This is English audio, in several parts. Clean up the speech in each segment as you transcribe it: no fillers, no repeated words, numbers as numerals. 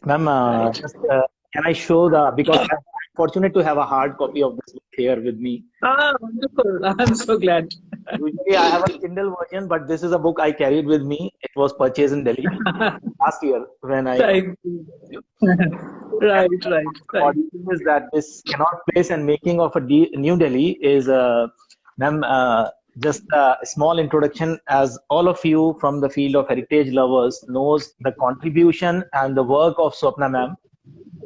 Ma'am, Right. can I show because I'm fortunate to have a hard copy of this book here with me. Ah, wonderful. I'm so glad. Usually I have a Kindle version, but this is a book I carried with me. It was purchased in Delhi last year when I Thank you. Right, right, right. audition is that this cannot place and making of a New Delhi is ma'am, just a small introduction as all of you from the field of heritage lovers knows the contribution and the work of Swapna ma'am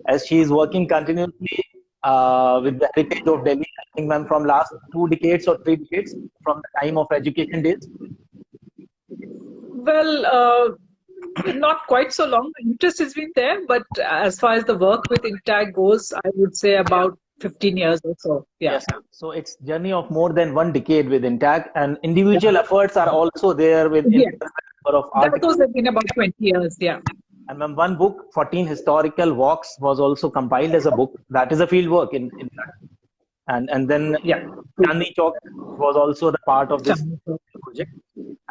as she is working continuously with the heritage of Delhi. I think ma'am from last 2 decades or 3 decades from the time of education days. Well, not quite so long. The interest has been there, but as far as the work with INTAG goes, I would say about 15 years or so. Yeah. Yes, ma'am. So it's journey of more than 1 decade with Intact, and individual efforts are also there with Yes. number of Those articles. have been about 20 years. Yeah. And ma'am, one book, 14 historical walks, was also compiled as a book. That is a field work in fact. And then Yeah. Chandni Chowk was also the part of this project.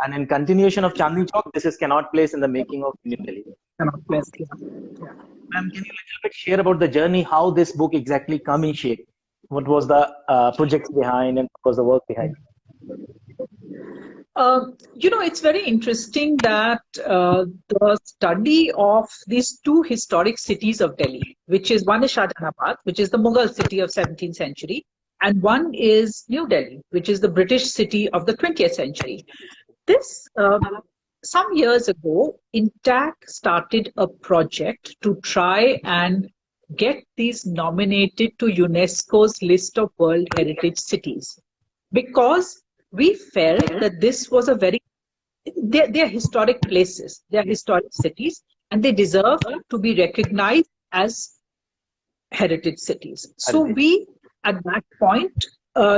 And in continuation of Chandni Chowk, this is cannot place in the making of New Delhi. Ma'am, can you little bit share about the journey, how this book exactly come in shape? What was the projects behind and what was the work behind? It's very interesting that the study of these two historic cities of Delhi, which is one is Shahjahanabad, which is the Mughal city of 17th century, and one is New Delhi, which is the British city of the 20th century. This some years ago, INTAC started a project to try and get these nominated to UNESCO's list of World Heritage Cities because we felt that this was a very they're historic places, they're historic cities, and they deserve to be recognized as heritage cities. So we, at that point,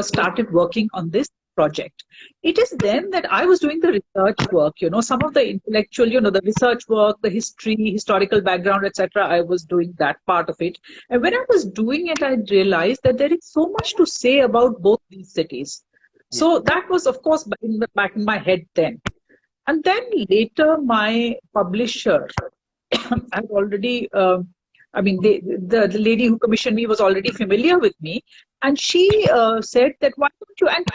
started working on this project. It is then that I was doing the research work, some of the intellectual, the research work, the history, historical background, etc. I was doing that part of it. And when I was doing it, I realized that there is so much to say about both these cities. So that was, of course, back in my head then. And then later, my publisher had already, the lady who commissioned me was already familiar with me. And she said that, why don't you? And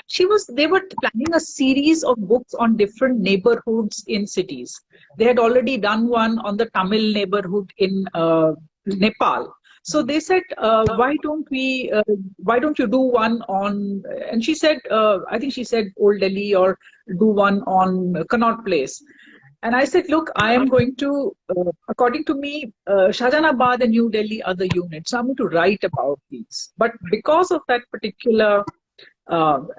they were planning a series of books on different neighborhoods in cities. They had already done one on the Tamil neighborhood in Nepal. So they said, why don't you do one on, and she said, I think she said Old Delhi or do one on Connaught Place. And I said, look, I am going to, according to me, Shahjahanabad and New Delhi are the units. So I'm going to write about these. But because of that particular, and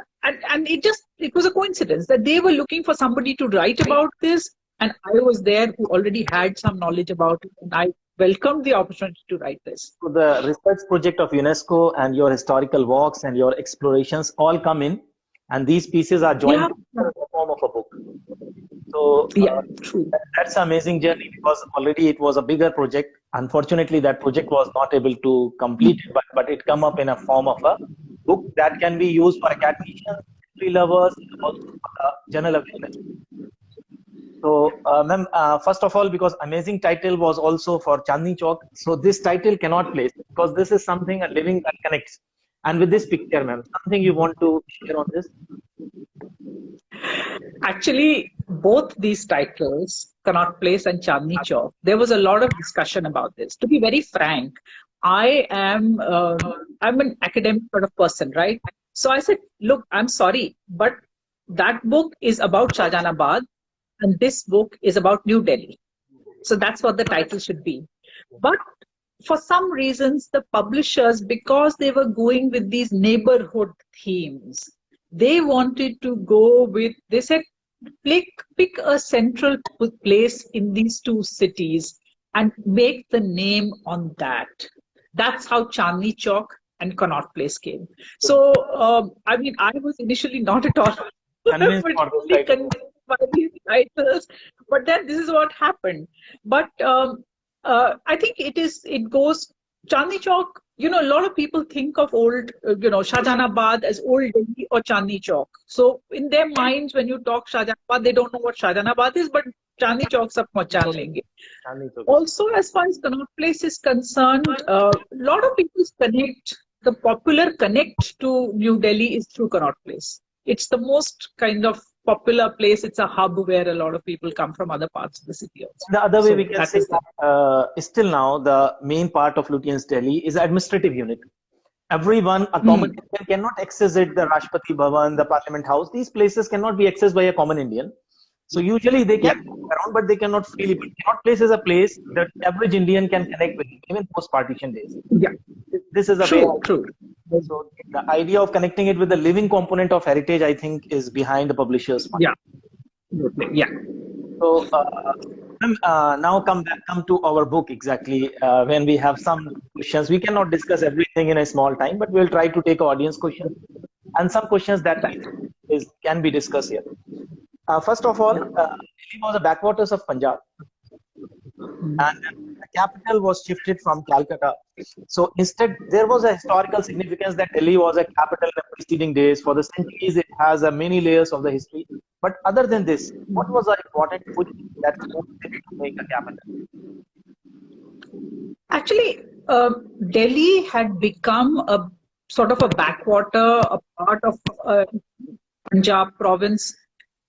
it was a coincidence that they were looking for somebody to write about this. And I was there who already had some knowledge about it. And I welcomed the opportunity to write this. So the research project of UNESCO and your historical walks and your explorations all come in, and these pieces are joined in the form of a book. So that's an amazing journey because already it was a bigger project. Unfortunately, that project was not able to complete it, but it come up in a form of a book that can be used for academicians, history lovers, also for general awareness. So, ma'am, first of all, because amazing title was also for Chandni Chowk, so this title cannot place because this is something a living that connects. And with this picture, ma'am, something you want to share on this? Actually, both these titles, Connaught Place and Chandni Chowk, there was a lot of discussion about this. To be very frank, I'm an academic sort of person, right? So I said, look, I'm sorry, but that book is about Shahjahanabad and this book is about New Delhi. So that's what the title should be. But for some reasons, the publishers, because they were going with these neighborhood themes, they wanted to go with, they said, pick a central place in these two cities and make the name on that. That's how Chandni Chowk and Connaught Place came. So, I was initially not at all convinced by these titles, but then this is what happened. But I think it goes, Chandni Chowk, a lot of people think of old, Shahjahanabad as Old Delhi or Chandni Chowk. So in their minds, when you talk Shahjahanabad, they don't know what Shahjahanabad is, but Chandni Chowk sab pahchan lenge. Also, as far as Connaught Place is concerned, a lot of people connect, the popular connect to New Delhi is through Connaught Place. It's the most kind of popular place. It's a hub where a lot of people come from other parts of the city also. The other way we can say that still now the main part of Lutyens Delhi is administrative unit. Everyone, a common Indian cannot access it, the Rashtrapati Bhavan, the Parliament House. These places cannot be accessed by a common Indian. So usually they can walk around, but they cannot feel it. Connaught Place is a place that average Indian can connect with, even post-partition days. Yeah, this is a true. So the idea of connecting it with the living component of heritage, I think, is behind the publisher's mind. Yeah. So now come to our book exactly. When we have some questions, we cannot discuss everything in a small time, but we'll try to take audience questions and some questions that can be discussed here. First of all, Delhi was the backwaters of Punjab, and the capital was shifted from Calcutta. So instead, there was a historical significance that Delhi was a capital in the preceding days. For the centuries, it has many layers of the history. But other than this, what was the important push that moved Delhi to make a capital? Actually, Delhi had become a sort of a backwater, a part of Punjab province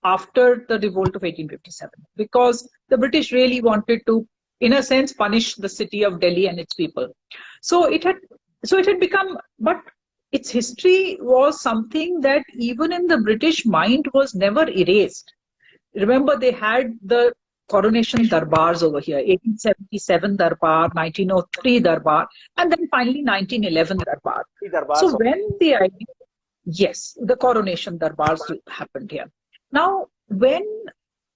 after the revolt of 1857, because the British really wanted to, in a sense, punish the city of Delhi and its people. So it had become, but its history was something that even in the British mind was never erased. Remember, they had the coronation darbars over here, 1877 darbar, 1903 darbar, and then finally 1911 darbar. So when the coronation darbars happened here. Now, when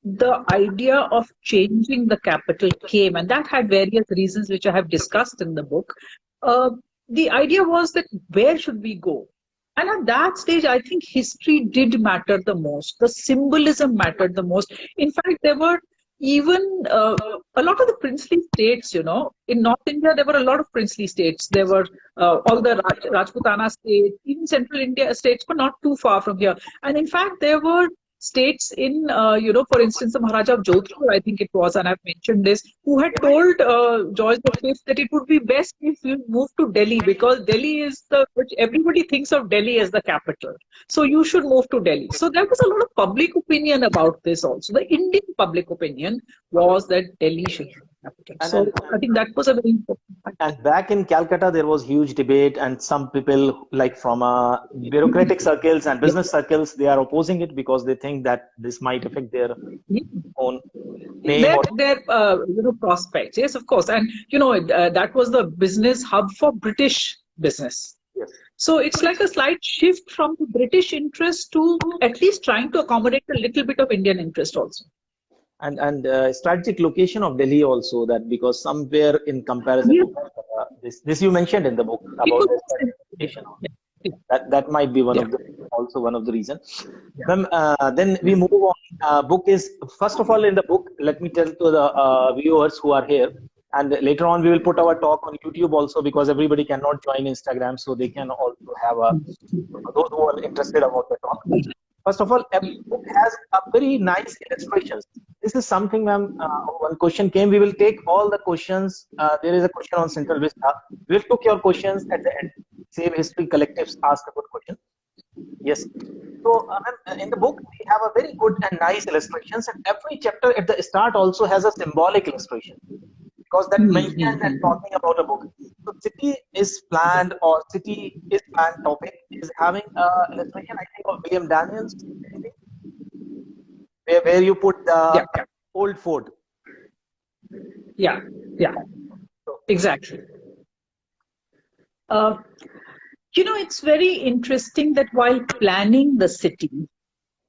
the idea of changing the capital came, and that had various reasons which I have discussed in the book, the idea was that where should we go? And at that stage, I think history did matter the most. The symbolism mattered the most. In fact, there were even a lot of the princely states, in North India, there were a lot of princely states. There were all the Rajputana states, even Central India states were not too far from here. And in fact, there were states in, for instance, the Maharaja of Jodhpur, I think it was, and I've mentioned this, who had told George V that it would be best if you move to Delhi, because Delhi is which everybody thinks of Delhi as the capital. So you should move to Delhi. So there was a lot of public opinion about this also. The Indian public opinion was that Delhi should be the capital. So I think that was a very important fact. And back in Calcutta, there was huge debate, and some people, like from bureaucratic circles and business circles, they are opposing it because they think that this might affect their own name their prospects. Yes, of course. And that was the business hub for British business. Yes. So it's like a slight shift from the British interest to at least trying to accommodate a little bit of Indian interest also. And strategic location of Delhi also, that because somewhere in comparison to this you mentioned in the book about the location. That might be one of the reasons. Then we move on. Book is, first of all, in the book, let me tell to the viewers who are here, and later on we will put our talk on YouTube also, because everybody cannot join Instagram, so they can also have those who are interested about the talk. First of all, every book has a very nice illustrations. This is something, ma'am, one question came. We will take all the questions. There is a question on Central Vista. We will take your questions at the end. Save History Collectives ask a good question. Yes. So, in the book, we have a very good and nice illustrations, and every chapter at the start also has a symbolic illustration, because that mentioned and talking about a book. So, city is planned, or city is planned topic is having an illustration, I think, of William Daniels, where you put the old fort. Yeah, exactly. It's very interesting that while planning the city,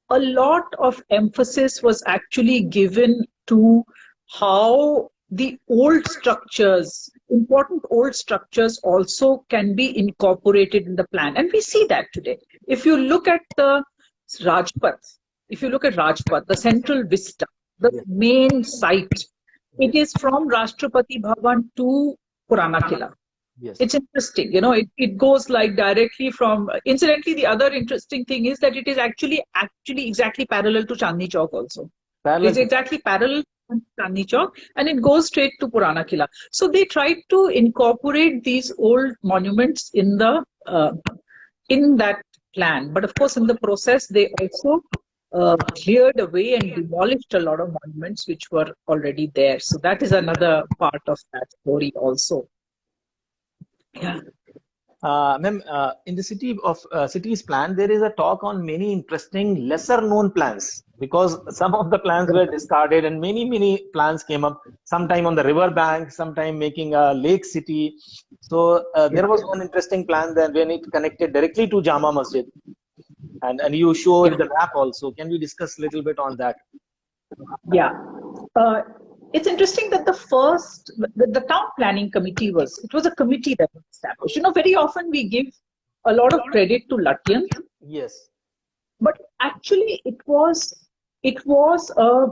a lot of emphasis was actually given to how the old structures, important old structures, also can be incorporated in the plan. And we see that today. If you look at the Rajpath, the Central Vista, the main site, it is from Rashtrapati Bhavan to Purana Killa. Yes. It's interesting, it goes like directly from, incidentally, the other interesting thing is that it is actually exactly parallel to Chandni Chowk also. It's exactly parallel to Chandni Chowk, and it goes straight to Purana Killa. So they tried to incorporate these old monuments in that plan. But of course, in the process, they also cleared away and demolished a lot of monuments which were already there. So that is another part of that story also. Yeah. Ma'am, in the city's plan, there is a talk on many interesting lesser known plans, because some of the plans were discarded and many plans came up, sometime on the river bank, sometime making a lake city. So there was one interesting plan that when it connected directly to Jama Masjid, and you showed the map also. Can we discuss a little bit on that? Yeah. It's interesting that the town planning committee was a committee that was established. Very often we give a lot of credit to Lutyens. Yes. But actually it was a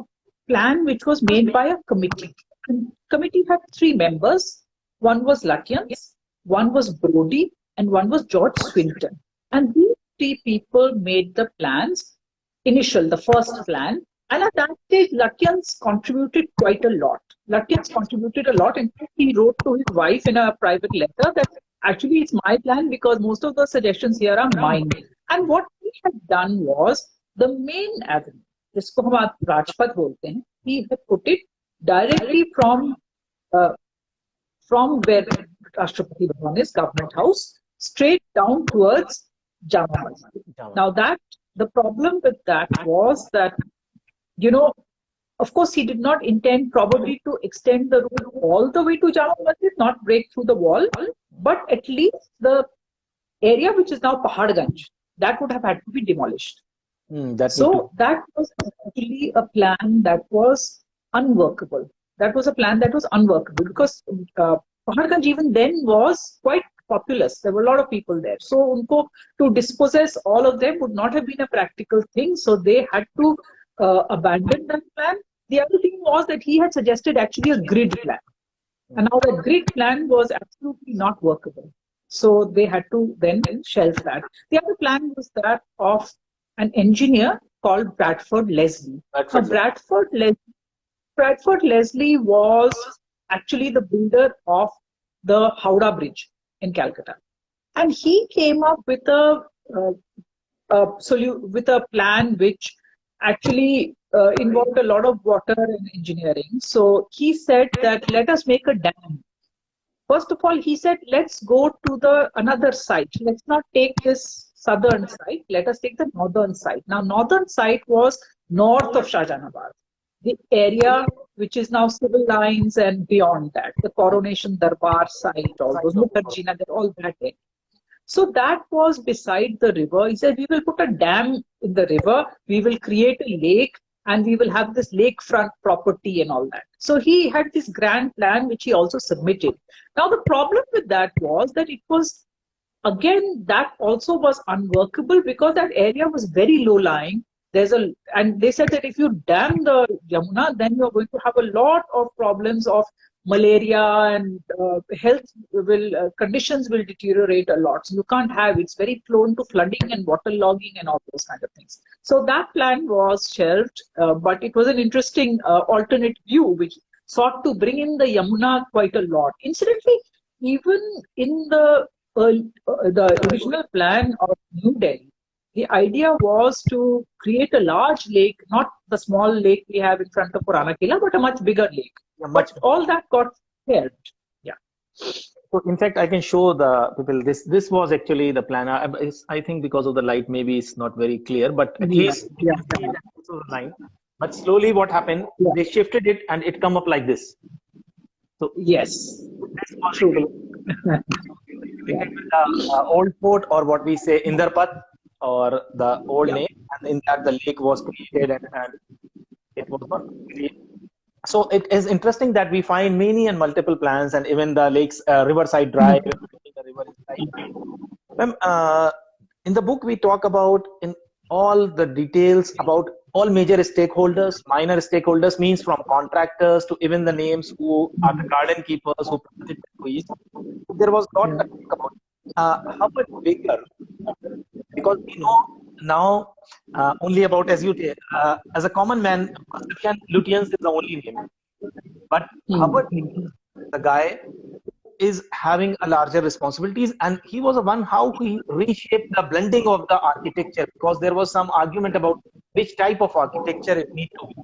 plan which was made by a committee. And committee had 3 members. One was Lutyens, one was Brodie, and one was George Swinton. And these 3 people made the plans, the first plan. And at that stage, Lutyens contributed quite a lot. Lutyens contributed a lot. In fact, he wrote to his wife in a private letter that actually it's my plan because most of the suggestions here are mine. And what he had done was the main avenue, जिसको हम आज राजपथ बोलते हैं, he had put it directly from where Rashtrapati Bhavan is, Government House, straight down towards Jama Masjid. Now the problem with that was that, of course, he did not intend probably to extend the road all the way to Jama Masjid, not break through the wall, but at least the area which is now Paharganj, that would have had to be demolished. That was actually a plan that was unworkable. That was a plan that was unworkable because Paharganj even then was quite populous. There were a lot of people there. So to dispossess all of them would not have been a practical thing. So they had to abandon that plan. The other thing was that he had suggested actually a grid plan. And now the grid plan was absolutely not workable. So they had to then shelve that. The other plan was that of an engineer called Bradford Leslie. Bradford Leslie was actually the builder of the Howrah Bridge in Calcutta. And he came up with a plan which actually involved a lot of water and engineering. So he said that let us make a dam. First of all, he said, let's go to another site. Let's not take this southern site. Let us take the northern site. Now, northern site was north of Shahjahanabad, the area which is now civil lines and beyond that, the Coronation Darbar site, all those Mukherjee Nagar, all that area. So that was beside the river. He said, we will put a dam in the river. We will create a lake. And we will have this lakefront property and all that. So he had this grand plan, which he also submitted. Now, the problem with that was that it was, again, that also was unworkable because that area was very low lying. And they said that if you dam the Yamuna, then you're going to have a lot of problems of malaria and health conditions will deteriorate a lot. So you can't have, it's very prone to flooding and waterlogging and all those kind of things. So that plan was shelved, but it was an interesting alternate view which sought to bring in the Yamuna quite a lot. Incidentally, even in the original plan of New Delhi, the idea was to create a large lake, not the small lake we have in front of Purana Killa, but a much bigger lake. But all that got helped. Yeah. So in fact, I can show the people this was actually the plan. I think because of the light, maybe it's not very clear, but at least the line. But slowly, what happened? Yeah. They shifted it, and it come up like this. So yes, this was true. The old fort, or what we say, Indrapat, or the old name, and in that the lake was created, and it was not really. So it is interesting that we find many and multiple plans, and even the lakes, Riverside Drive, the river is in the book we talk about in all the details about all major stakeholders. Minor stakeholders means from contractors to even the names who are the garden keepers who planted the trees. There was a lot to talk about. How much bigger? Because we know now only about, as a common man, Lutyens is the only name. But Herbert, the guy, is having a larger responsibilities, and he was the one how he reshaped the blending of the architecture, because there was some argument about which type of architecture it needs to be.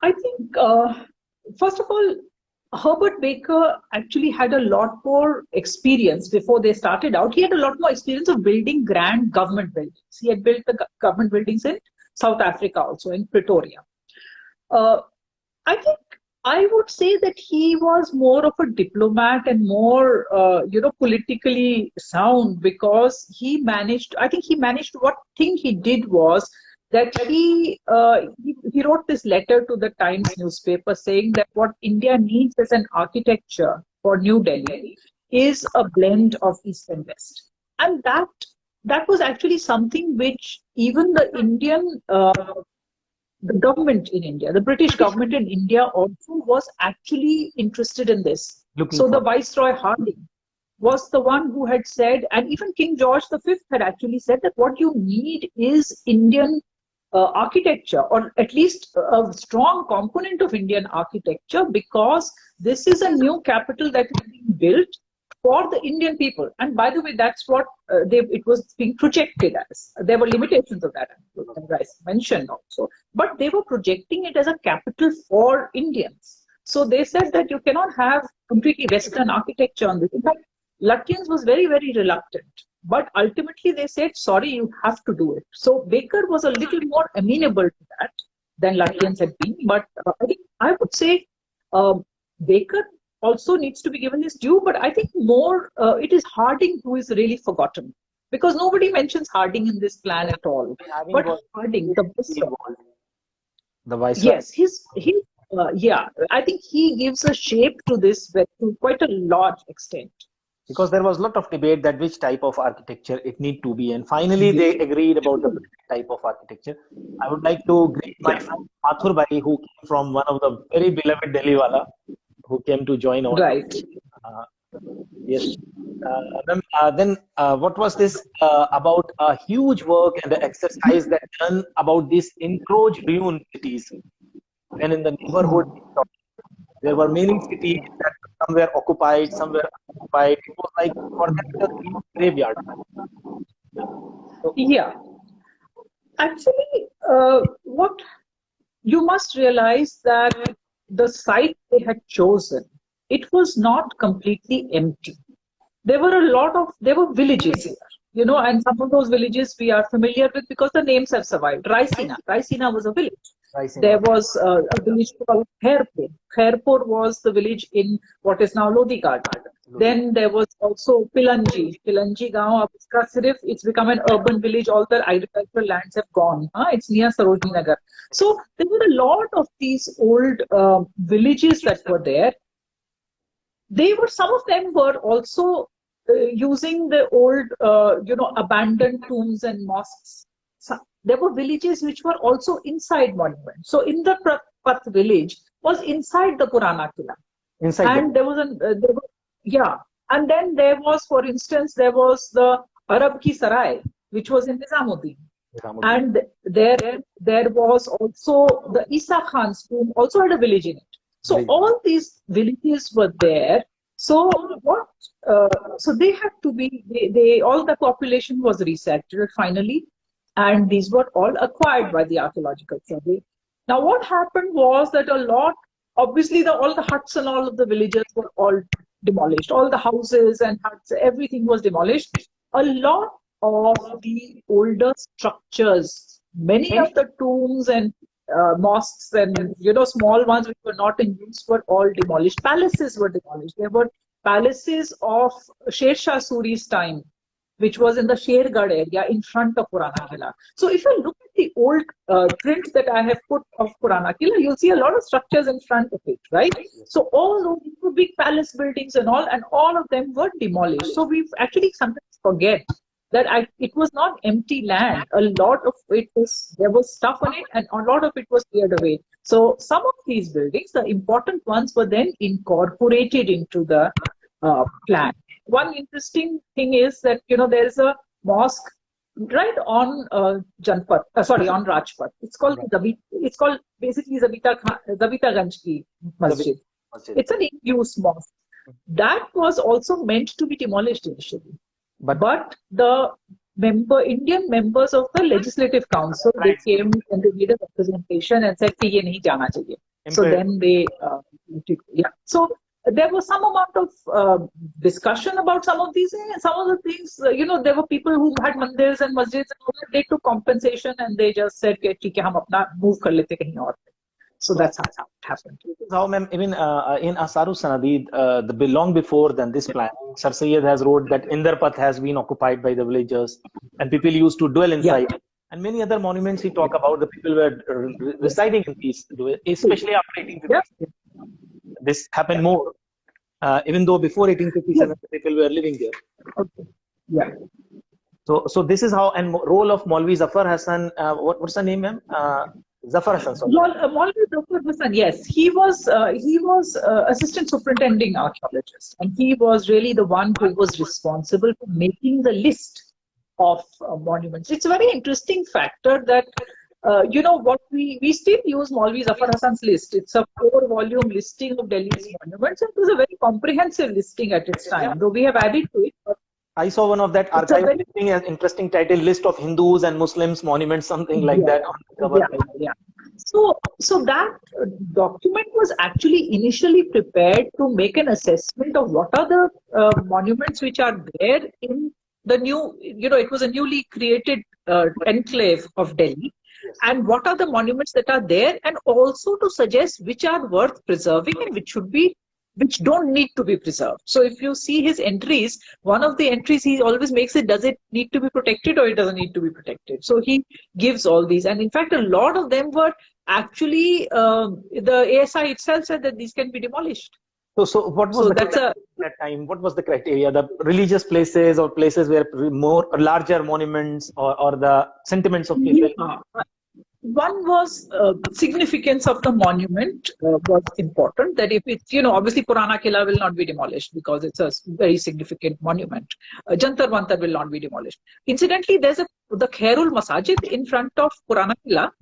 I think, first of all, Herbert Baker actually had a lot more experience before they started out. He had a lot more experience of building grand government buildings. He had built the government buildings in South Africa, also in Pretoria. I think I would say that he was more of a diplomat and more, politically sound, because he managed. I think he managed. What thing he did was that he wrote this letter to the Times newspaper saying that what India needs as an architecture for New Delhi is a blend of East and West, and that was actually something which even the Indian. The government in India, the British government in India also was actually interested in this. The Viceroy Harding was the one who had said, and even King George V had actually said, that what you need is Indian architecture, or at least a strong component of Indian architecture, because this is a new capital that is being built for the Indian people. And by the way, that's what it was being projected as. There were limitations of that, as I mentioned also. But they were projecting it as a capital for Indians. So they said that you cannot have completely Western architecture on this. In fact, Lutyens was very, very reluctant. But ultimately they said, sorry, you have to do it. So Baker was a little more amenable to that than Lutyens had been. But I would say Baker also needs to be given his due, but I think more it is Harding who is really forgotten, because nobody mentions Harding in this plan at all. But Harding, the vice. Yes, I think he gives a shape to this to quite a large extent. Because there was a lot of debate that which type of architecture it need to be, and finally they agreed about the type of architecture. I would like to greet my friend Mathur Bhai, who came from one of the very beloved Delhi wala, who came to join our yes. Then what was this about a huge work and the exercise that done about these encroached ruined cities? When in the neighborhood there were many cities that some were occupied, some were occupied. It was like for them a graveyard. Yeah. Actually, what you must realize that the site they had chosen, it was not completely empty. There were villages here, and some of those villages we are familiar with because the names have survived. Raisina was a village. There was a village called Khairpur. Khairpur was the village in what is now Lodi Garden. Then there was also Pilanji Gaon. It's become an urban village. All the agricultural lands have gone. It's near Sarojini Nagar. So there were a lot of these old villages that were there. Some of them were also using the old, abandoned tombs and mosques. So there were villages which were also inside monuments. So in the Path village was inside the Purana Killa. And and then there was, for instance, there was the Arab Ki Sarai, which was in Nizamuddin. And there was also the Isa Khan's tomb, also had a village in it. So all these villages were there. So so they had to be, all the population was resettled finally, and these were all acquired by the archaeological survey. Now what happened was that obviously all the huts and all of the villages were all demolished. All the houses and huts, everything was demolished. A lot of the older structures, many of the tombs and mosques and small ones which were not in use were all demolished. Palaces were demolished. There were palaces of Sher Shah Suri's time, which was in the Shergarh area in front of Purana Killa. So if you look at the old prints that I have put of Purana Killa, you'll see a lot of structures in front of it, right? So all those big palace buildings and all of them were demolished. So we actually sometimes forget that it was not empty land. A lot of it there was stuff on it, and a lot of it was cleared away. So some of these buildings, the important ones, were then incorporated into the plan. one interesting thing is that, there is a mosque right on on Rajpath. It's called basically Zabita Ganj Ki Masjid. It's an in-use mosque. That was also meant to be demolished initially. But the Indian members of the Legislative Council, they came and they made a representation and said, "Ye nahi jana chahiye." So then they, So there was some amount of discussion about some of these things. Some of the things, there were people who had mandirs and masjids, and they took compensation and they just said, "Okay, hum apna move kar lete kahin aur." So that's how it happened. How, ma'am, even in Asaru Sanadid, long before than this plan, Sir Syed has wrote that Indrapath has been occupied by the villagers and people used to dwell inside. Yeah. And many other monuments he talk about, the people were residing in these, especially after 1857. Yeah. This happened more, even though before 1857 people were living there. Okay. Yeah. So this is how, and role of Maulvi Zafar Hasan, what's the name, ma'am? Zafar Hasan, sorry. Maulvi Zafar Hasan, yes. He was assistant superintending archaeologist, and he was really the one who was responsible for making the list of monuments. It's a very interesting factor that, what we still use Maulvi Zafar Hasan's list. It's a 4-volume listing of Delhi's monuments. It was a very comprehensive listing at its time, though we have added to it. But I saw one of that archive listing, an interesting title, list of Hindus and Muslims monuments, something like that on the cover. Yeah. So that document was actually initially prepared to make an assessment of what are the monuments which are there in the new, it was a newly created enclave of Delhi. Yes. And what are the monuments that are there, and also to suggest which are worth preserving and which don't need to be preserved. So if you see his entries, one of the entries he always makes it, does it need to be protected or it doesn't need to be protected? So he gives all these, and in fact a lot of them were actually, the ASI itself said that these can be demolished. So what was at that time? What was the criteria? The religious places or places where larger monuments or the sentiments of people? Yeah. One was significance of the monument was important. That if it's, obviously Purana Killa will not be demolished because it's a very significant monument. Jantar Mantar will not be demolished. Incidentally, there's the Khairul Masajid in front of Purana Killa,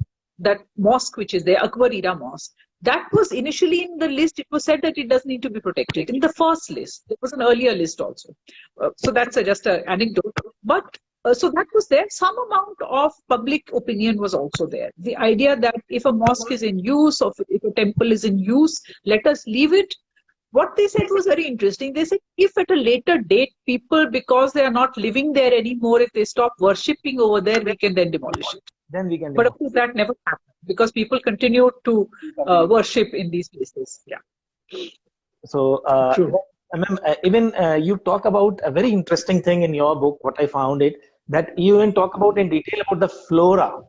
that mosque which is there, Akbar Era Mosque. That was initially in the list. It was said that it does need to be protected. In the first list, there was an earlier list also. So that's just an anecdote. But so that was there. Some amount of public opinion was also there. The idea that if a mosque is in use or if a temple is in use, let us leave it. What they said was very interesting. They said if at a later date people, because they are not living there anymore, if they stop worshipping over there, we can then demolish it. Then we can. But of course that never happened because people continued to worship in these places. Yeah. So even you talk about a very interesting thing in your book. What I found it that you even talk about in detail about the flora,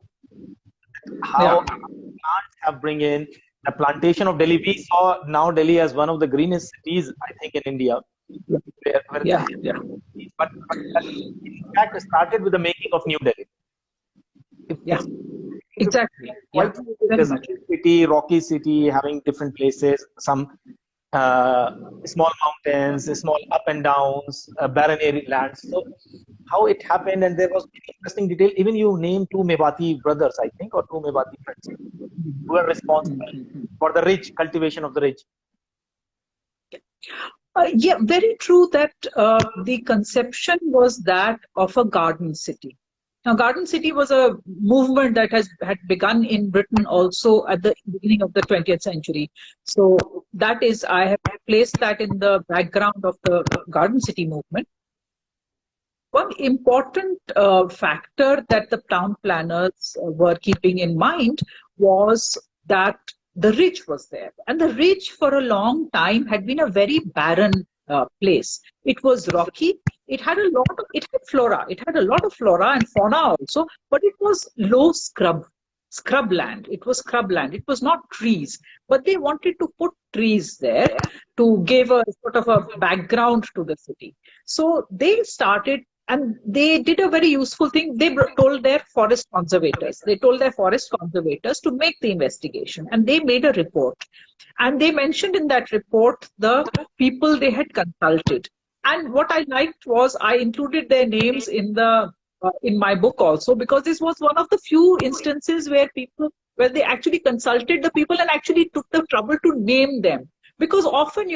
how plants have bring in the plantation of Delhi. We saw now Delhi as one of the greenest cities, I think, in India. But in fact, it started with the making of New Delhi. Exactly. City, rocky city, having different places, some small mountains, small up and downs, barren area lands. So how it happened, and there was interesting detail. Even you named 2 Mewati brothers, I think, or 2 Mewati friends, who were responsible for the ridge, cultivation of the ridge. Very true that the conception was that of a garden city. Now, Garden City was a movement that had begun in Britain also at the beginning of the 20th century. So that is, I have placed that in the background of the Garden City movement. One important factor that the town planners were keeping in mind was that the ridge was there. And the ridge for a long time had been a very barren place. It was rocky. It had flora. It had a lot of flora and fauna also, but it was low scrubland. It was scrubland. It was not trees, but they wanted to put trees there to give a sort of a background to the city. So they started, and they did a very useful thing. They told their forest conservators. They told their forest conservators to make the investigation, and they made a report. And they mentioned in that report the people they had consulted. And what I liked was I included their names in my book also, because this was one of the few instances where they actually consulted the people and actually took the trouble to name them. Because often,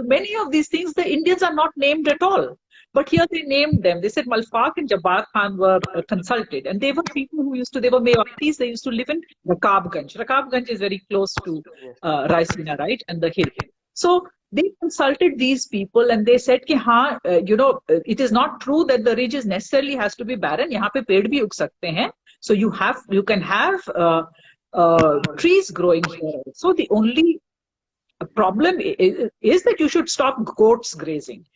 many of these things, the Indians are not named at all. But here they named them. They said Malfaq and Jabbar Khan were consulted. And they were people who they were Mewatis. They used to live in Rakabganj. Rakabganj is very close to Raisina, right? And the hill. So they consulted these people and they said, ki, haan, it is not true that the ridge necessarily has to be barren. Yahan pe ped bhi ug sakte hain. So you can have trees growing here. So the only problem is that you should stop goats grazing.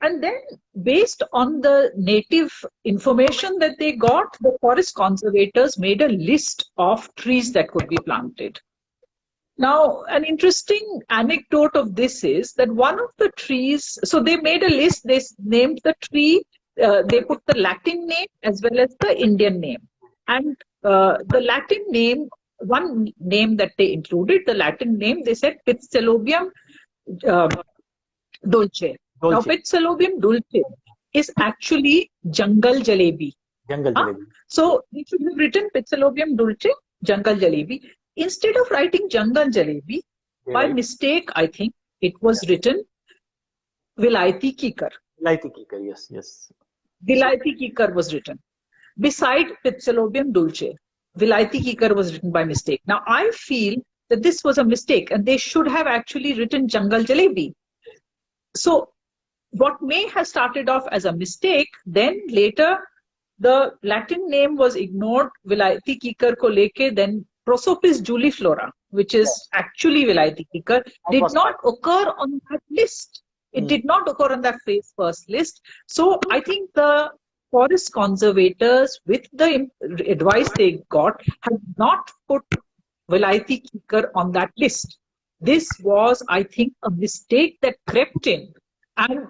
And then, based on the native information that they got, the forest conservators made a list of trees that could be planted. Now, an interesting anecdote of this is that one of the trees, so they made a list, they named the tree, they put the Latin name as well as the Indian name. And the Latin name, one name that they included, the Latin name, they said Pithecellobium dulce. Now, Pithecellobium dulce is actually Jungle Jalebi. Jungle Jalebi. So, they should have written Pithecellobium dulce, Jungle Jalebi. Instead of writing Jungle Jalebi, by mistake, I think, it was written Vilayati Kikar. Vilayati Kikar, yes. Vilayati Kikar was written. Beside Pithecellobium dulce, Vilayati Kikar was written by mistake. Now, I feel that this was a mistake and they should have actually written Jungle Jalebi. So, what may have started off as a mistake, then later the Latin name was ignored, Vilayati Kikar ko leke, then Prosopis juliflora, which is actually Vilayati Kikar, did not occur on that list. It did not occur on that first list. So I think the forest conservators, with the advice they got, have not put Vilayati Kikar on that list. This was, I think, a mistake that crept in. And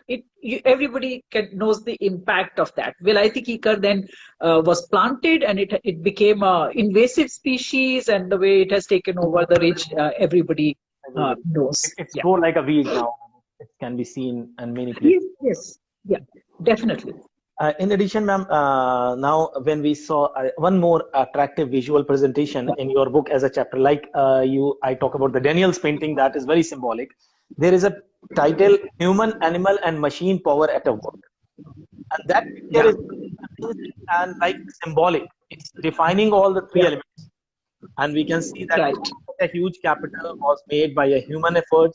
everybody knows the impact of that. Vilayati Kikar then was planted and it became an invasive species, and the way it has taken over the ridge, everybody knows. It's grown like a weed now. It can be seen in many places. Yes, yeah, definitely. In addition, ma'am, now when we saw one more attractive visual presentation in your book as a chapter, like I talk about the Daniels painting, that is very symbolic. There is a title, Human, Animal and Machine Power at a Work. And that picture is and like symbolic. It's defining all the three elements. And we can see that a huge capital was made by a human effort.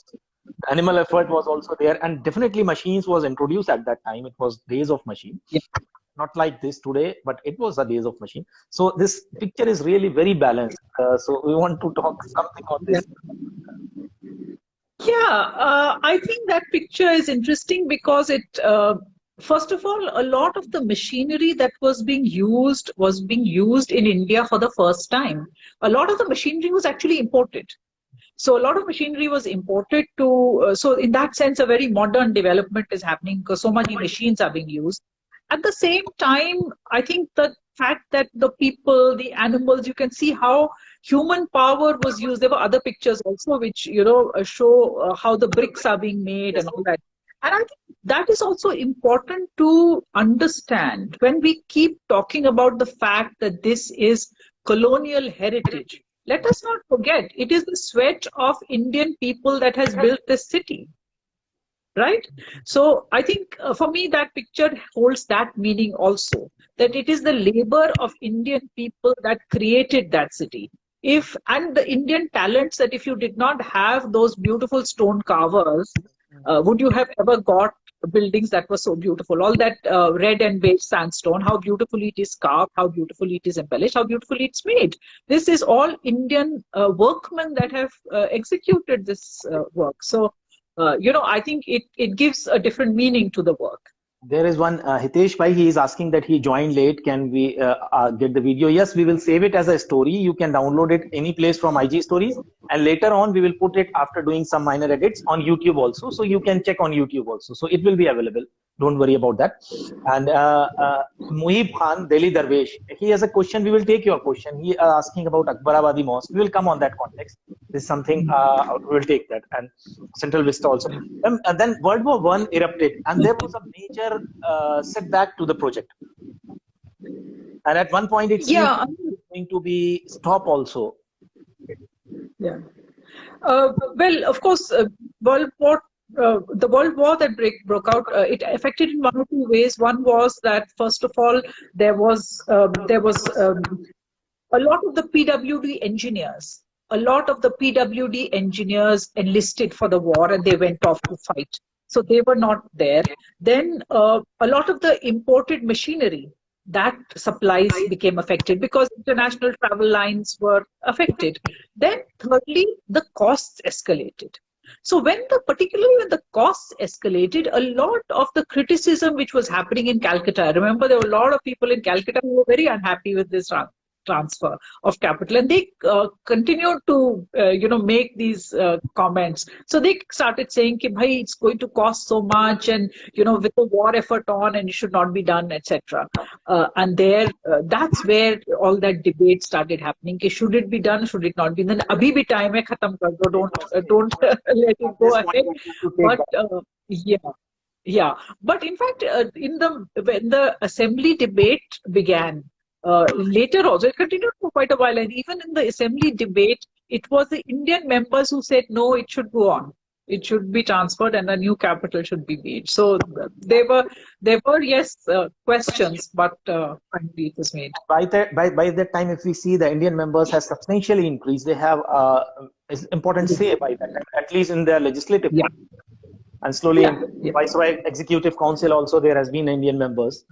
Animal effort was also there. And definitely machines was introduced at that time. It was days of machine. Not like this today, but it was a days of machine. So this picture is really very balanced. So we want to talk something on this. I think that picture is interesting because it, first of all, a lot of the machinery that was being used in India for the first time. A lot of the machinery was actually imported. So a lot of machinery was imported so in that sense, a very modern development is happening because so many machines are being used. At the same time, I think the fact that the people, the animals, you can see how human power was used. There were other pictures also which, show how the bricks are being made and all that. And I think that is also important to understand when we keep talking about the fact that this is colonial heritage. Let us not forget, it is the sweat of Indian people that has built this city. Right? So I think for me that picture holds that meaning also, that it is the labor of Indian people that created that city. And the Indian talents, that if you did not have those beautiful stone carvers, would you have ever got buildings that were so beautiful? All that red and beige sandstone, how beautifully it is carved, how beautifully it is embellished, how beautifully it's made. This is all Indian workmen that have executed this work. So I think it gives a different meaning to the work. There is one, Hitesh Bhai, he is asking that he joined late. Can we get the video? Yes, we will save it as a story. You can download it any place from IG Stories. And later on, we will put it after doing some minor edits on YouTube also. So you can check on YouTube also. So it will be available. Don't worry about that. And Muhib Khan, Delhi Darvesh, he has a question. We will take your question. He asking about Akbarabadi Mosque. We will come on that context. This is something we will take that, and Central Vista also. And then World War I erupted, and there was a major setback to the project. And at one point, it seemed going to be stop also. Yeah. Well, of course, the World War that broke out, it affected in one or two ways. One was that, first of all, there was a lot of the PWD engineers. A lot of the PWD engineers enlisted for the war, and they went off to fight. So they were not there. Then a lot of the imported machinery, that supplies became affected because international travel lines were affected. Then thirdly, the costs escalated. So particularly when the costs escalated, a lot of the criticism which was happening in Calcutta, I remember there were a lot of people in Calcutta who were very unhappy with this transfer of capital, and they continued to make these comments. So they started saying, "Bhai, it's going to cost so much, and with the war effort on, and it should not be done, etc." And that's where all that debate started happening. Should it be done? Should it not be done? Abhi bhi time hai, khatam kar do. Don't let it go ahead. But yeah. But in fact, when the assembly debate began. Later also, it continued for quite a while, and even in the assembly debate, it was the Indian members who said, no, it should go on. It should be transferred and a new capital should be made. So there were yes, questions, but finally it was made. By that time, if we see the Indian members has substantially increased, they have important say by that time, at least in their legislative part. And slowly, Viceroy Executive Council also, there has been Indian members.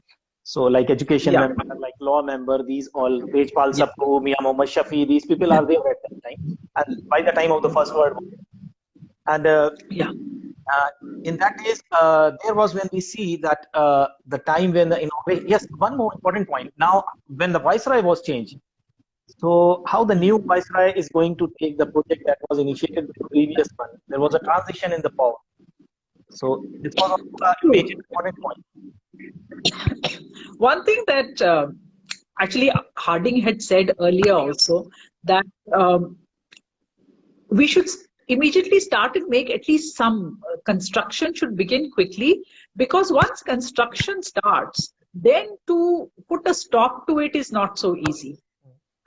So like education member, like law member, these all, Tejpal Saboo, Mia Mohammad Shafi, these people are there at that time. And by the time of the First World War. And in that case, there was when we see that the time when the innovation, yes, one more important point. Now, when the Viceroy was changed, so how the new Viceroy is going to take the project that was initiated with the previous one. There was a transition in the power. So this was a major important point. One thing that actually Harding had said earlier also, that we should immediately start and make at least some construction should begin quickly, because once construction starts, then to put a stop to it is not so easy.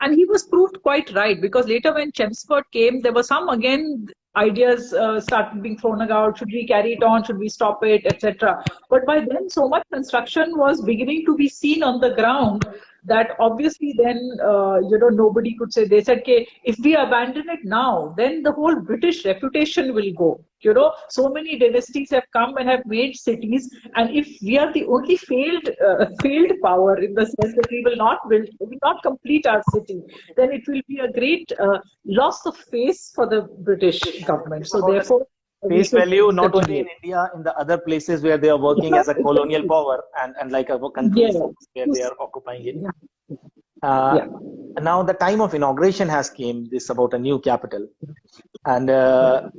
And he was proved quite right, because later when Chelmsford came, there were some again ideas started being thrown out. Should we carry it on? Should we stop it, etc. But by then, so much construction was beginning to be seen on the ground that obviously then nobody could say. They said, "Okay, if we abandon it now, then the whole British reputation will go." So many dynasties have come and have made cities, and if we are the only failed power in the sense that we will not complete our city, then it will be a great loss of face for the British government. So therefore, face value not only in India, in the other places where they are working as a colonial power and like a country where they are occupying it. Now the time of inauguration has came. This about a new capital, and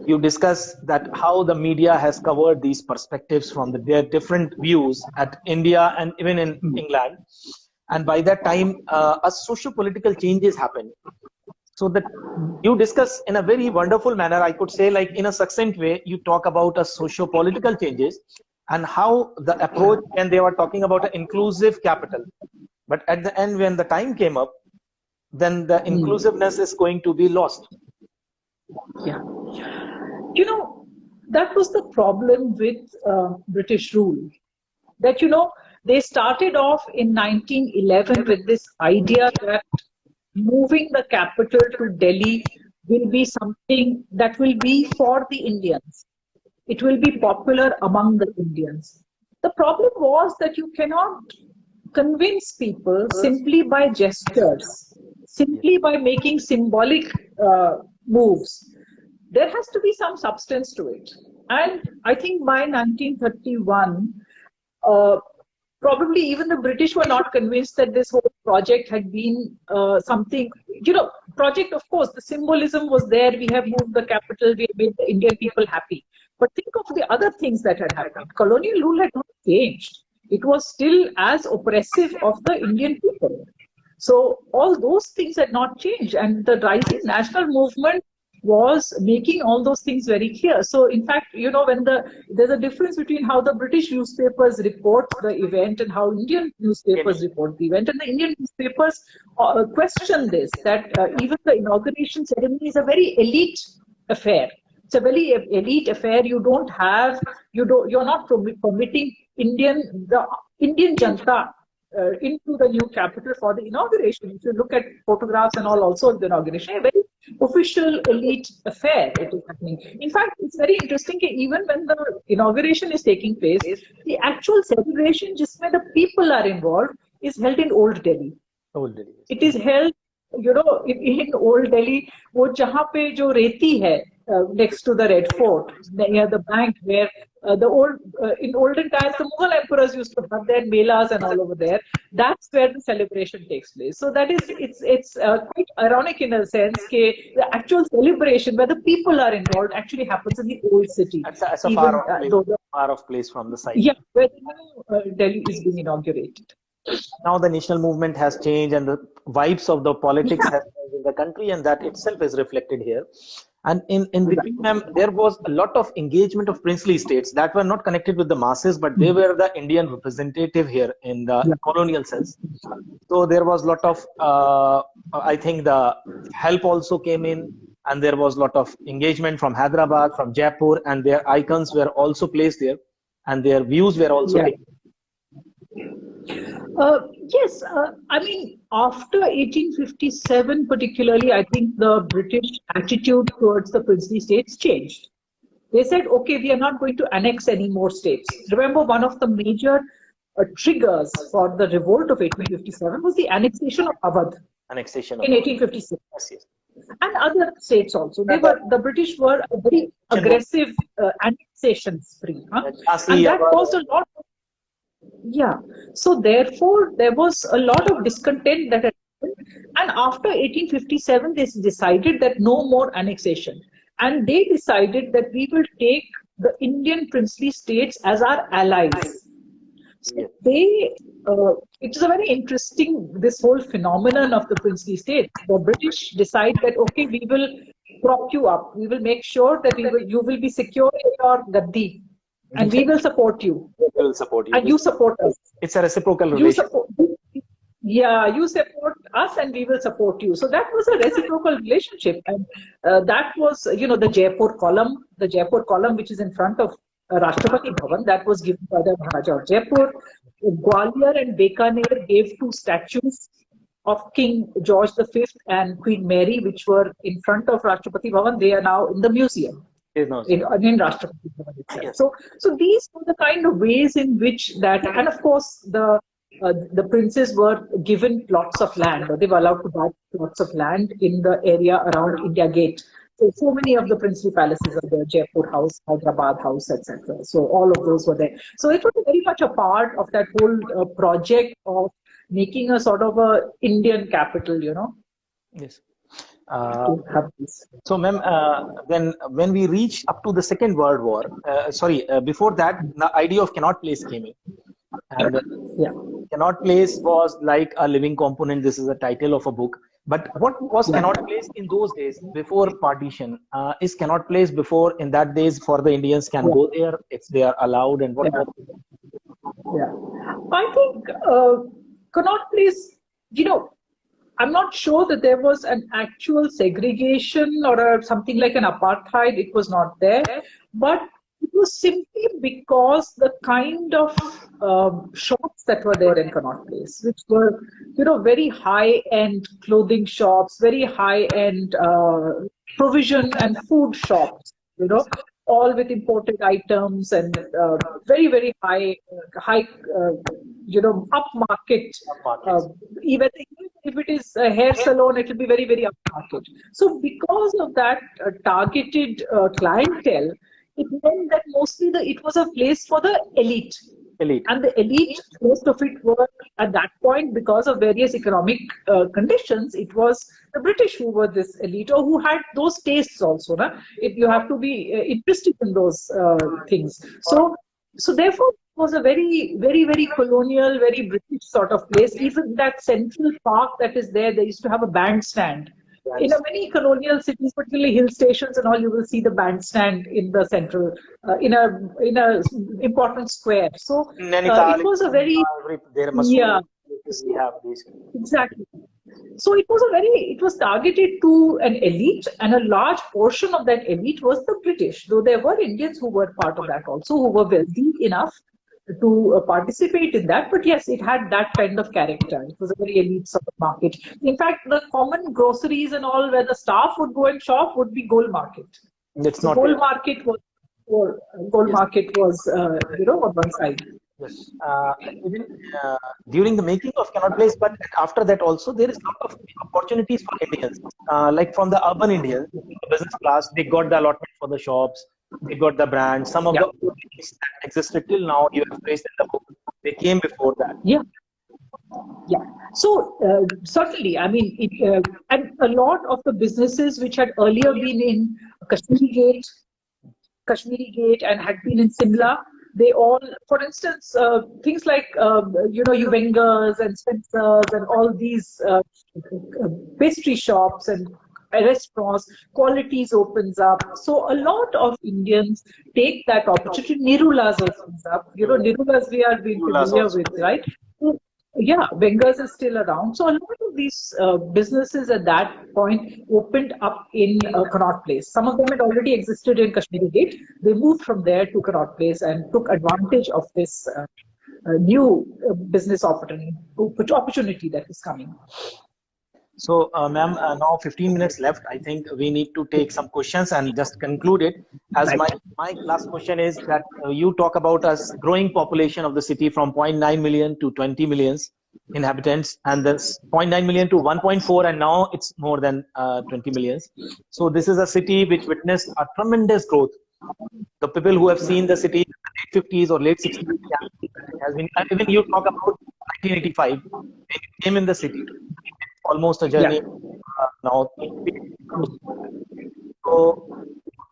you discuss that how the media has covered these perspectives from their different views at India and even in England. And by that time, a socio-political changes happen. So that you discuss in a very wonderful manner, I could say, like in a succinct way, you talk about a socio-political changes and how the approach, and they were talking about an inclusive capital. But at the end, when the time came up, then the inclusiveness is going to be lost. Yeah. That was the problem with British rule. That, they started off in 1911 with this idea that moving the capital to Delhi will be something that will be for the Indians. It will be popular among the Indians. The problem was that you cannot convince people simply by gestures, simply by making symbolic moves. There has to be some substance to it. And I think by 1931, probably even the British were not convinced that this whole project had been something, project, of course, the symbolism was there. We have moved the capital, we have made the Indian people happy. But think of the other things that had happened. Colonial rule had not changed. It was still as oppressive of the Indian people. So all those things had not changed, and the rising national movement was making all those things very clear. So in fact, when there's a difference between how the British newspapers report the event and how Indian newspapers report the event, and the Indian newspapers question this, that even the inauguration ceremony is a very elite affair. It's a very elite affair. You're not permitting the Indian Janta into the new capital for the inauguration. If you look at photographs and all also of the inauguration, a very official elite affair it is happening. In fact, it's very interesting that even when the inauguration is taking place, the actual celebration, just where the people are involved, is held in Old Delhi. Old Delhi. It is held, in Old Delhi, wo jahan pe jo reti hai, next to the Red Fort, near the bank, where in olden times the Mughal emperors used to have their melas and all over there. That's where the celebration takes place. So that is, it's quite ironic in a sense that the actual celebration where the people are involved actually happens in the old city. That's a far off place from the site. Yeah, where the new Delhi is being inaugurated. Now the national movement has changed, and the vibes of the politics have changed in the country, and that itself is reflected here. And in between, ma'am, there was a lot of engagement of princely states that were not connected with the masses, but they were the Indian representative here in the colonial sense. So there was a lot of, I think the help also came in, and there was a lot of engagement from Hyderabad, from Jaipur, and their icons were also placed there, and their views were also taken. Yes, I mean, after 1857 particularly, I think the British attitude towards the princely states changed. They said, okay, we are not going to annex any more states. Remember, one of the major triggers for the revolt of 1857 was the annexation of Awadh in 1856. Yes. And other states also. The British were a very aggressive annexation spree. And that caused a lot of so therefore there was a lot of discontent that had happened, and after 1857 they decided that no more annexation, and they decided that we will take the Indian princely states as our allies. So it is a very interesting, this whole phenomenon of the princely states. The British decide that okay, we will prop you up, we will make sure that you will be secure in your gaddi, and we will support you. We will support you. And you support us. It's a reciprocal relation. You support us and we will support you. So that was a reciprocal relationship. And that was, the Jaipur column, which is in front of Rashtrapati Bhavan, that was given by the Maharaja of Jaipur. Gwalior and Bikaner gave 2 statues of King George V and Queen Mary, which were in front of Rashtrapati Bhavan. They are now in the museum. In Rashtrapati Bhavan itself. Yes. So these were the kind of ways in which that, and of course the princes were given plots of land, or they were allowed to buy plots of land in the area around India Gate. So many of the princely palaces are there, Jaipur House, Hyderabad House, etc. So all of those were there. So it was very much a part of that whole project of making a sort of a Indian capital, Yes. So, ma'am, when we reach up to the Second World War, before that, the idea of Connaught Place came in. And Connaught Place was like a living component. This is the title of a book. But what was Connaught Place in those days before partition? Is Connaught Place before, in that days, for the Indians can go there if they are allowed, and what? I think Connaught Place, I'm not sure that there was an actual segregation or something like an apartheid. It was not there, but it was simply because the kind of shops that were there in Connaught Place, which were, very high-end clothing shops, very high-end provision and food shops, all with imported items and very, very high, upmarket. Even if it is a hair salon, it will be very, very upmarket. So because of that targeted clientele, it meant that mostly it was a place for the elite. And the elite, most of it were at that point, because of various economic conditions, it was the British who were this elite, or who had those tastes also. You have to be interested in those things. So therefore, was a very, very, very colonial, very British sort of place. Even that Central Park that is there, they used to have a bandstand. In many colonial cities, particularly hill stations and all, you will see the bandstand in the central, in a important square. So it was a very, yeah, exactly. So it was targeted to an elite, and a large portion of that elite was the British, though there were Indians who were part of that also, who were wealthy enough to participate in that. But yes, it had that kind of character. It was a very elite sort of market. In fact, the common groceries and all where the staff would go and shop would be Gold Market. It's not Gold Market was, on one side. Yes. Even during the making of Connaught Place, but after that also, there is a lot of opportunities for Indians. Like from the urban Indians, the business class, they got the allotment for the shops, they got the brand. Some of the things that existed till now, you have traced in the book, they came before that. Yeah. Yeah. So certainly, I mean, and a lot of the businesses which had earlier been in Kashmiri Gate and had been in Simla, they all, for instance, things like, Wengers and Spencer's and all these pastry shops and restaurants, Qualities opens up. So a lot of Indians take that opportunity. Nirula's opens up. Nirula's we are being familiar with, right? So, yeah, Wengers is still around. So a lot of these businesses at that point opened up in Connaught Place. Some of them had already existed in Kashmiri Gate. They moved from there to Connaught Place and took advantage of this new business opportunity that is coming. So, ma'am, now 15 minutes left. I think we need to take some questions and just conclude it. As my last question is that you talk about a growing population of the city from 0.9 million to 20 million inhabitants, and this 0.9 million to 1.4, and now it's more than 20 million. So this is a city which witnessed a tremendous growth. The people who have seen the city in the late 50s or late 60s, has been, even you talk about 1985, when you came in the city. Almost a journey now. So,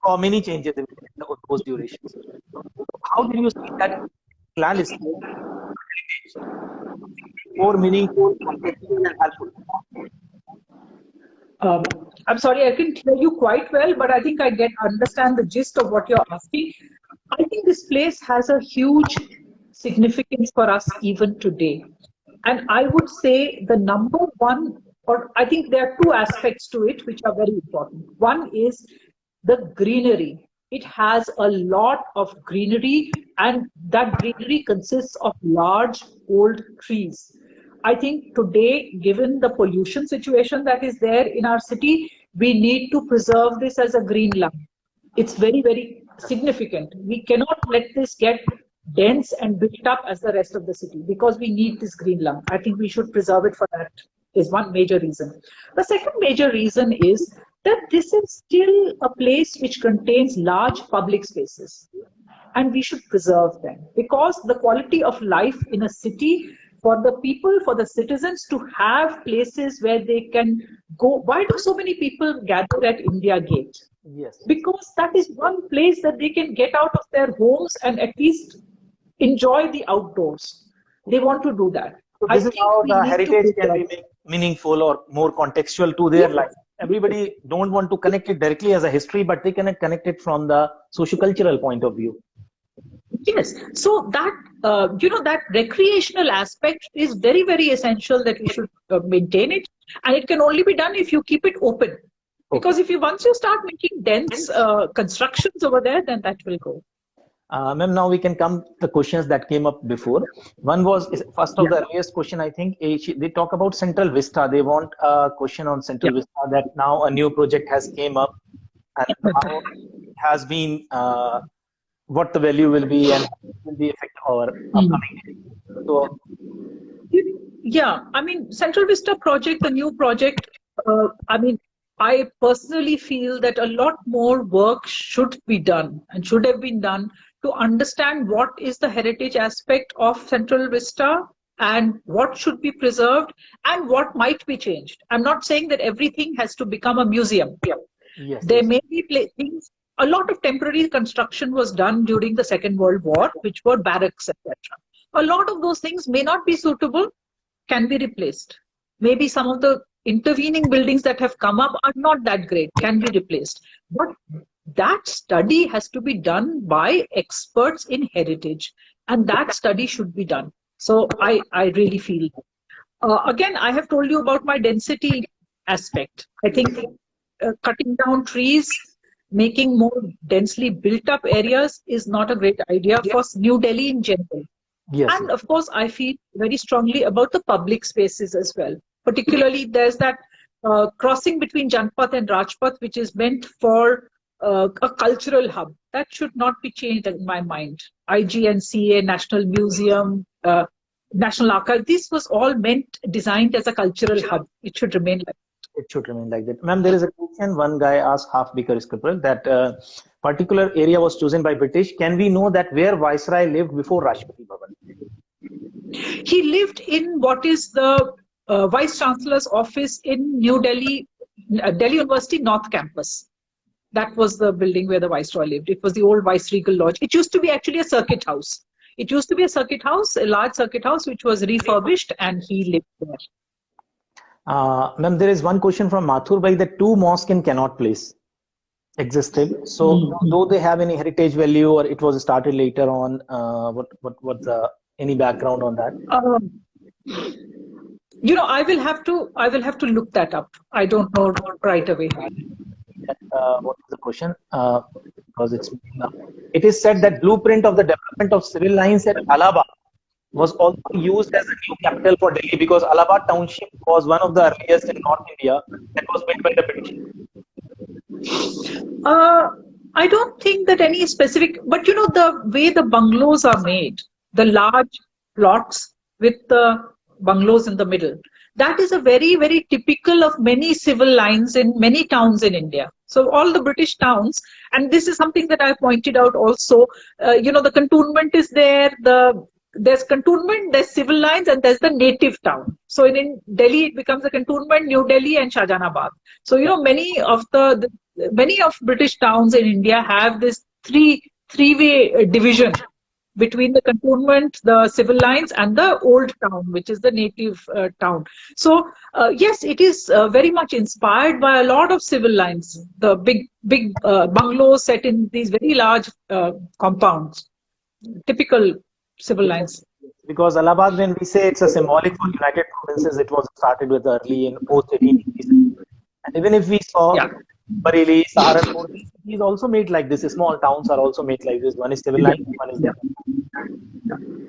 how many changes in those durations? How did you see that plan is more meaningful, contextual, and helpful? I'm sorry, I couldn't hear you quite well, but I think I understand the gist of what you're asking. I think this place has a huge significance for us even today. And I would say the number one, or I think there are two aspects to it which are very important. One is the greenery. It has a lot of greenery, and that greenery consists of large old trees. I think today, given the pollution situation that is there in our city, we need to preserve this as a green lung. It's very, very significant. We cannot let this get dense and built up as the rest of the city, because we need this green lung. I think we should preserve it for that, is one major reason. The second major reason is that this is still a place which contains large public spaces, and we should preserve them, because the quality of life in a city, for the people, for the citizens to have places where they can go. Why do so many people gather at India Gate? Yes. Because that is one place that they can get out of their homes and at least enjoy the outdoors. They want to do that. So this is how the heritage can be meaningful or more contextual to their life. Everybody don't want to connect it directly as a history, but they can connect it from the socio-cultural point of view. Yes. So that, that recreational aspect is very, very essential, that we should maintain it. And it can only be done if you keep it open. Because once you start making dense constructions over there, then that will go. Ma'am, now we can come to the questions that came up before. One was, first of the earliest question, I think, they talk about Central Vista. They want a question on Central Vista, that now a new project has came up, and how it has been, what the value will be, and will be affect our upcoming days. So, yeah, I mean, Central Vista project, the new project, I personally feel that a lot more work should be done and should have been done to understand what is the heritage aspect of Central Vista and what should be preserved and what might be changed. I'm not saying that everything has to become a museum. There may be things a lot of temporary construction was done during the Second World War, which were barracks, etc. A lot of those things may not be suitable, can be replaced. Maybe some of the intervening buildings that have come up are not that great, can be replaced. But that study has to be done by experts in heritage, and that study should be done. So I really feel again, I have told you about my density aspect. I think cutting down trees, making more densely built up areas is not a great idea for New Delhi in general. Yes. And of course, I feel very strongly about the public spaces as well. Particularly, there's that crossing between Janpath and Rajpath, which is meant for a cultural hub. That should not be changed in my mind. IGNCA, National Museum, National Archive, this was all designed as a cultural hub. It should remain like that. It should remain like that. Ma'am, there is a question. One guy asked half-baker scribble that particular area was chosen by British. Can we know that where Viceroy lived before Rashtrapati Bhavan? He lived in what is the Vice Chancellor's office in New Delhi, Delhi University North Campus. That was the building where the Viceroy lived. It was the old Viceregal Lodge. It used to be actually a circuit house. It used to be a circuit house, a large circuit house, which was refurbished, and he lived there. Ma'am, there is one question from Mathur Bhai that 2 mosques in Connaught Place existed. So, though they have any heritage value, or it was started later on, what's any background on that? You know, I will have to look that up. I don't know right away. What is the question? Because it is said that blueprint of the development of civil lines at Allahabad was also used as a new capital for Delhi, because Allahabad township was one of the earliest in North India that was built by the British. I don't think that any specific, but you know, the way the bungalows are made, the large plots with the bungalows in the middle, that is a very, very typical of many civil lines in many towns in India. So all the British towns, and this is something that I pointed out also, you know, the cantonment is there, there's cantonment, there's civil lines, and there's the native town. So in Delhi, it becomes a cantonment, New Delhi, and Shahjahanabad. So, you know, many of British towns in India have this three-way division between the cantonment, the civil lines, and the old town, which is the native town. So, yes, it is very much inspired by a lot of civil lines, the big bungalows set in these very large compounds, typical civil lines. Because Allahabad, when we say it's a symbolic for United Provinces, it was started with early in post-1880s. And even if we saw Bareilly, Saharanpur, these cities also made like this. Small towns are also made like this. One is civil line, one is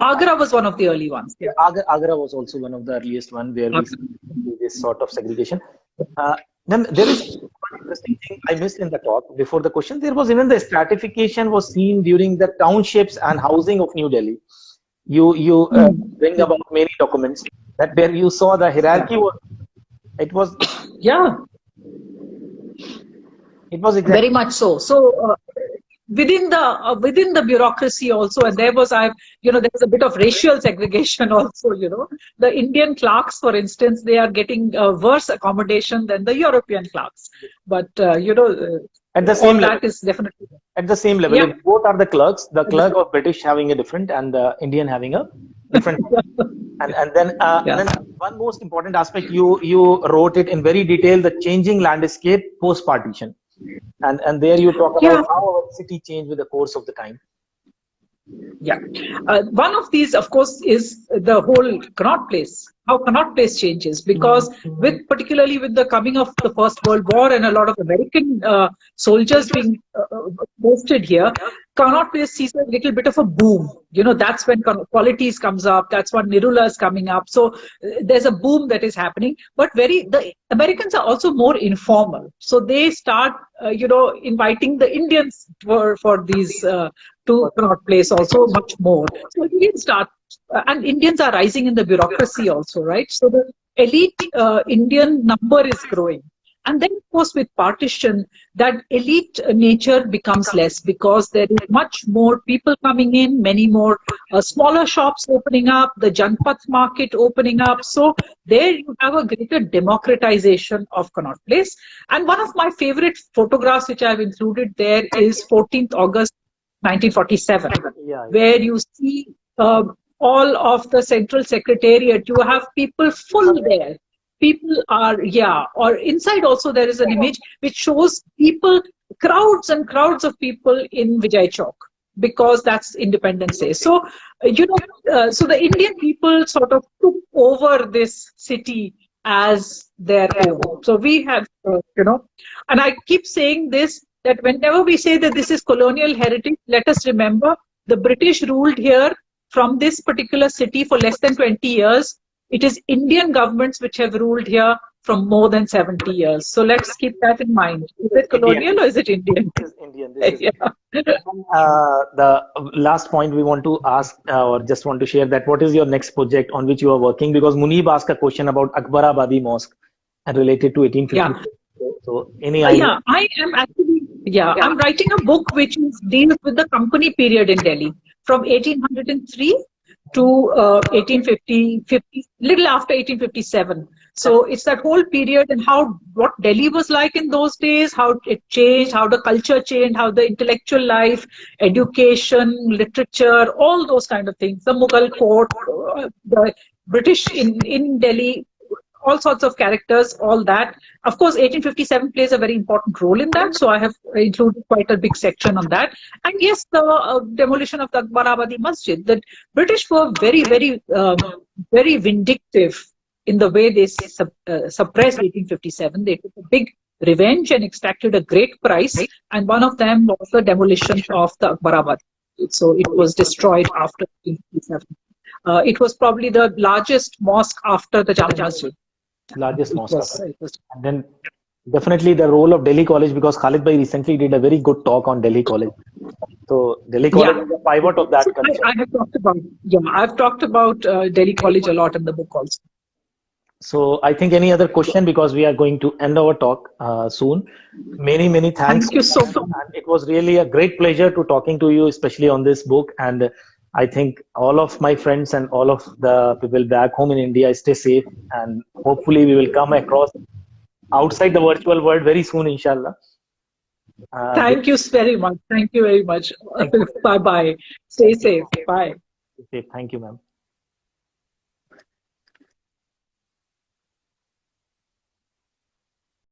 Agra was one of the early ones. Yeah, Agra was also one of the earliest one where we see this sort of segregation. Then there is one interesting thing I missed in the talk before the question. There was even the stratification was seen during the townships and housing of New Delhi. You bring about many documents that where you saw the hierarchy was it was exactly very much so. So within the bureaucracy also, and there was there's a bit of racial segregation also. You know, the Indian clerks, for instance, they are getting worse accommodation than the European clerks. But at the same level, that is definitely at the same level. If both are the clerks, the clerk of British having a different and the Indian having a different. And then one most important aspect, you wrote it in very detail, the changing landscape post partition. And there you talk about how our city changed with the course of the time. Yeah. One of these, of course, is the whole Connaught Place, how Connaught Place changes, because particularly with the coming of the First World War and a lot of American soldiers being posted here, Connaught Place sees a little bit of a boom. You know, that's when Qualities comes up, that's when Nirula is coming up. So there's a boom that is happening, but the Americans are also more informal. So they start, inviting the Indians for these to Connaught Place also much more. So Indians start, and Indians are rising in the bureaucracy also, right? So the elite Indian number is growing. And then, of course, with partition, that elite nature becomes less because there is much more people coming in, many more smaller shops opening up, the Janpath market opening up. So there you have a greater democratization of Connaught Place. And one of my favorite photographs, which I've included there, is 14th August 1947, where you see all of the Central Secretariat. You have people full there. People are, or inside also there is an image which shows people, crowds and crowds of people in Vijay Chowk, because that's Independence Day. So, so the Indian people sort of took over this city as their own. So we have, and I keep saying this, that whenever we say that this is colonial heritage, let us remember the British ruled here from this particular city for less than 20 years. It is Indian governments which have ruled here from more than 70 years. So let's keep that in mind. Is it colonial or is it Indian? This is Indian. This is the last point we want to ask, or just want to share, that what is your next project on which you are working? Because Munib asked a question about Akbarabadi Mosque and related to 1850. So any idea? I am actually, I'm writing a book which deals with the company period in Delhi from 1803 to 1850, little after 1857. So it's that whole period and what Delhi was like in those days, how it changed, how the culture changed, how the intellectual life, education, literature, all those kind of things. The Mughal court, the British in Delhi, all sorts of characters, all that. Of course, 1857 plays a very important role in that. So I have included quite a big section on that. And yes, the demolition of the Akbarabadi Masjid. The British were very, very, very vindictive in the way they suppressed 1857. They took a big revenge and extracted a great price. And one of them was the demolition of the Akbarabadi. So it was destroyed after 1857. It was probably the largest mosque after the Jama Masjid. Largest mosque. And then definitely the role of Delhi College, because Khalid Bhai recently did a very good talk on Delhi College. So Delhi College is the pivot of that culture. I have talked about, I've talked about Delhi College a lot in the book also. So I think any other question, because we are going to end our talk soon. Many thanks. Thank you so much. And it was really a great pleasure to talking to you, especially on this book. And I think all of my friends and all of the people back home in India stay safe, and hopefully we will come across outside the virtual world very soon, inshallah. Thank you very much. Thank you very much. Bye-bye. Stay safe. Bye. Thank you, ma'am.